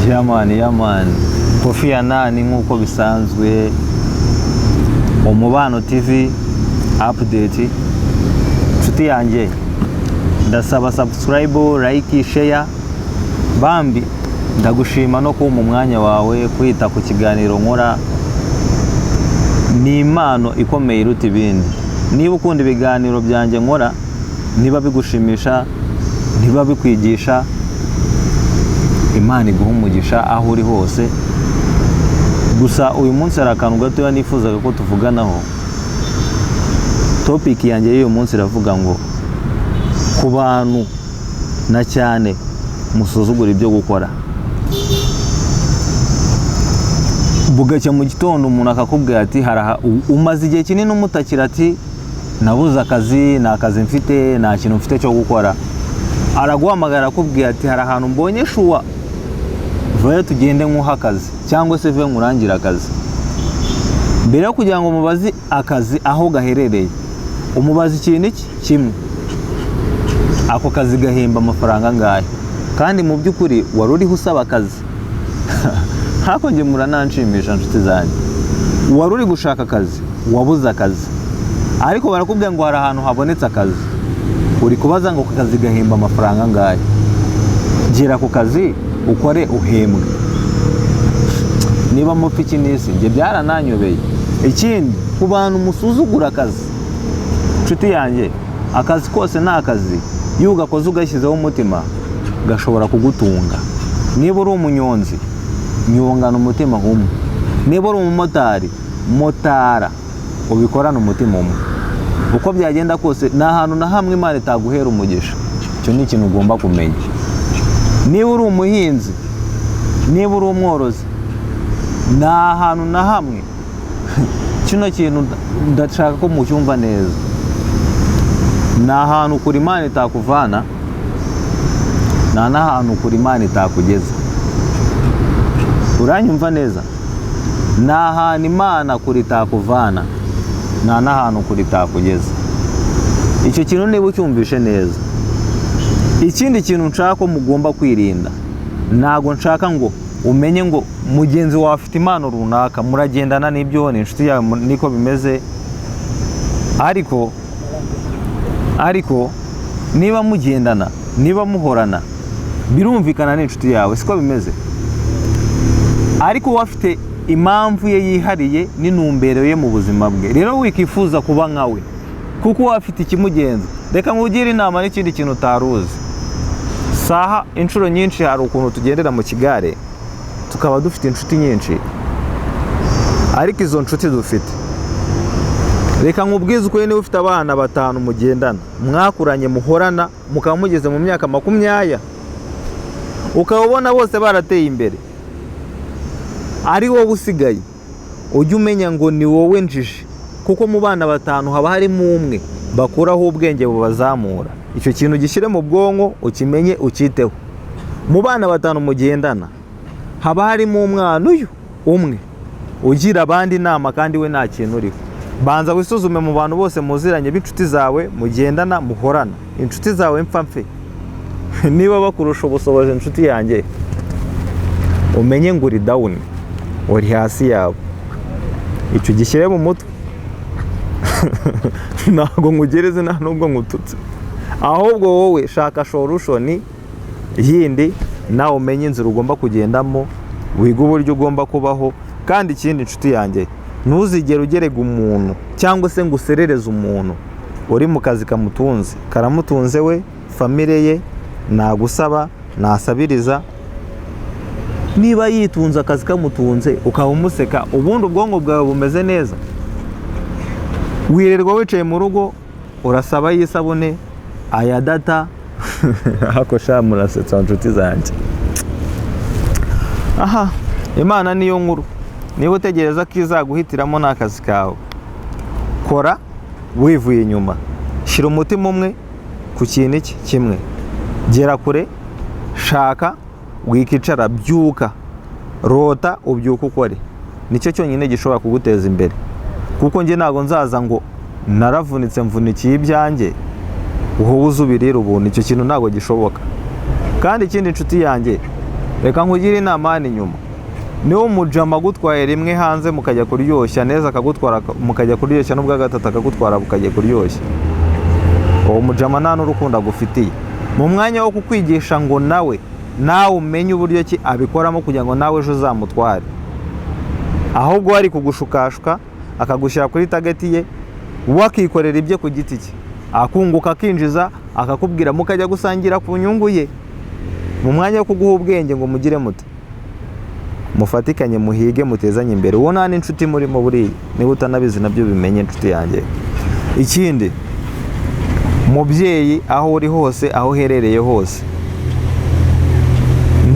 Yaman Kofi Annan nkuko bisanzwe Umubano TV update nshuti yanjye ndasaba subscribe like share bambi ndagushima no ku mu mwanya wawe kwita ku kiganiro nkora ni impano ikomeye iruta ibindi niba ukunda ibiganiro byanjye nkora niba bigushimisha niba bikwigisha Imana iguha umugisha aho uri hose gusa uyu munsi arakantu gato nifuzaga ko tuvuganaho topic yanjye y'uyu munsi iravuga ngo ku bantu na cyane musuzugura ibyo gukora bugacya mu gitondo umuntu akakubwira ati haraha umaze igihe kinini umutakira ati nabuze akazi nta kazi mfite nta kintu mfite cyo gukora araguhamagara akubwira ati hari ahantu mbonye shuwa vayo tugende nkuha akazi cyangwa se vuye nkurangira akazi mbere yo kugira ngo mubazi akazi aho gaherereye umubazi ikintu iki kimwe ako kazi gahemba amafaranga ngahe kandi mu by'ukuri wari uriho usaba akazi hako nge murananshimisha nshuti zanjye wari uri gushaka akazi wabuze akazi ariko barakubwira ngo hari ahantu habonetse akazi uri kubaza ngo akazi gahemba amafaranga ngahe gira ku kazi ukore uhembwe niba mupiki nisi nge byarananyobeye ikindi ku bantu musuzugura akazi nshuti yanjye akazi kose ni akazi iyo ugakoze ugashyizeho umutima gashobora kugutunga niba uri umunyonzi nyongana umutima umwe niba uri umumotari motara ubikorana umutima umwe uko byagenda kose nta hantu na hamwe Imana itaguhera umugisha icyo ni ikintu ugomba kumenya niba uri umuhinzi niba uri umworozi nta hantu na hamwe kino kintu ndashaka ko mucyumva neza nta hantu kuri Imana itakuvana nta n'ahantu kuri Imana itakugeza uranyumva neza nta hantu Imana kuri itakuvana nta n'ahantu kuri itakugeza icyo kintu niba ucyumvishe neza ikindi kintu nshaka ko mugomba kwirinda ntago nshaka ngo umenye ngo mugenzi wawe afite impano runaka muragendana n'ibyo ni inshuti yawe niko bimeze ariko niba mugendana niba muhorana birumvikana n'inshuti yawe siko bimeze ariko wafite impamvu ye yihariye n'intumbero ye mu buzima bwe rero wikifuza kuba nkawe kuko wafite ikimugenza reka nkugire inama n'ikindi kintu utaruzi saha inshuro nyinshi hari ukuntu tugendera mu kigare tukaba dufite inshuti nyinshi ariko izo nshuti dufite reka nkubwize uko niba ufite abana 5 mugendana mwakuranye muhorana mukaba mugeze mu myaka 20 ukabona bose barateye imbere ari wowe usigaye ujye umenya ngo ni wowe njiji kuko mu bana 5 haba harimo umwe bakuraho ubwenge bubazamura icyo kintu gishyire mu bwonko ukimenye ukiteho mu bana 5 mugendana haba harimo umwana uyu umwe ugira abandi inama kandi we nta kintu uriho banza wisuzume mu bantu bose muziranye b'inshuti zawe mugendana muhorana inshuti zawe mfe niba bakurusha ubushobozi inshuti yanjye umenye ngo uri down uri hasi yawe icyo gishyire mu mutwe ntabwo ngugereze nta nubwo ngututse ahubwo wowe shaka solution yindi nawe umenye inzira ugomba kugendamo wiga uburyo ugomba kubaho kandi ikindi inshuti yanjye ntuzigere ugerega umuntu cyangwa se ngo userereze umuntu uri mu kazi kamutunze karamutunze we famille ye nagusaba nasabiriza niba yitunze akazi kamutunze ukaba umuseka ubundi ubwonko bwawe bumeze neza wirirwa wicaye mu rugo urasaba yisabune aya data hako sha murasetsa nshuti zanjye aha Imana niyo nkuru niba utegereza ko izaguhitiramo n'akazi kawe kora wivuye inyuma shyira umutima umwe ku kintu kimwe gera kure shaka wikicara byuka rota ubyuka ukore nicyo cyonyine gishobora kuguteza imbere kuko nge ntago nzaza ngo naravunitse mvunikiye ibyanjye wowe uzubirira ubuntu icyo kintu ntago gishoboka kandi ikindi inshuti yanjye reka nkugire inama ni nyuma niwo mujama gutwaye rimwe hanze mukajya kuryoshya neza akagutwara mukajya kuryoshya n'ubwa gatatu akagutwara bukajya kuryoshya uwo mujama nta n'urukundo agufitiye mu mwanya wo kukwigisha ngo nawe umenye uburyo ki abikoramo kugira ngo nawe ejo uzamutware ahubwo ari kugushukashwa akagushyira kuri tageti ye wakikorera ibye ku giti cye akunguka akinjiza akakubwira mukajya gusangira ku nyungu ye mu mwanya wo kuguha ubwenge ngo mugire muti mufatikanye muhige mutezanye imbere uwo nta n'inshuti murimo buriya niba utanabizi nabyo bimenye inshuti yanjye ikindi mubyeyi aho uri hose aho uherereye hose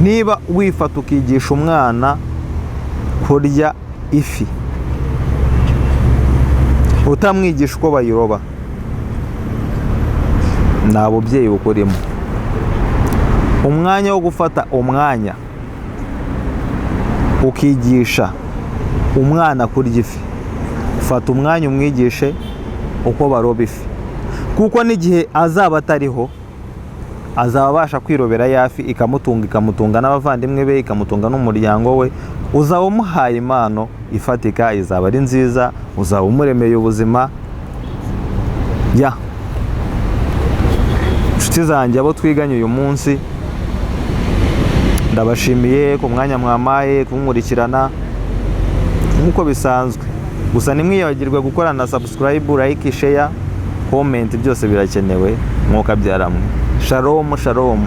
niba wifata ukigisha umwana kurya ifi utamwigisha uko bayiroba nta bubyeyi bukurimo umwanya wo gufata umwanya ukigisha umwana kurya ifi fata umwanya umwigishe uko baroba ifi kuko n'igihe azaba atariho azaba abasha kwirobera yafi ikamutunga n'abavandimwe be ikamutunga n'umuryango we uzaba umuhaye impano ifatika izaba ari nziza uzaba umuremeye ubuzima inshuti zanjye abo twiganye uyu munsi ndabashimiye ku mwanya mwamaye kunkurikirana nk'uko bisanzwe gusa nimwiyagirwe gukora na subscribe like share comment byose birakenewe mwuka byaramwe shalom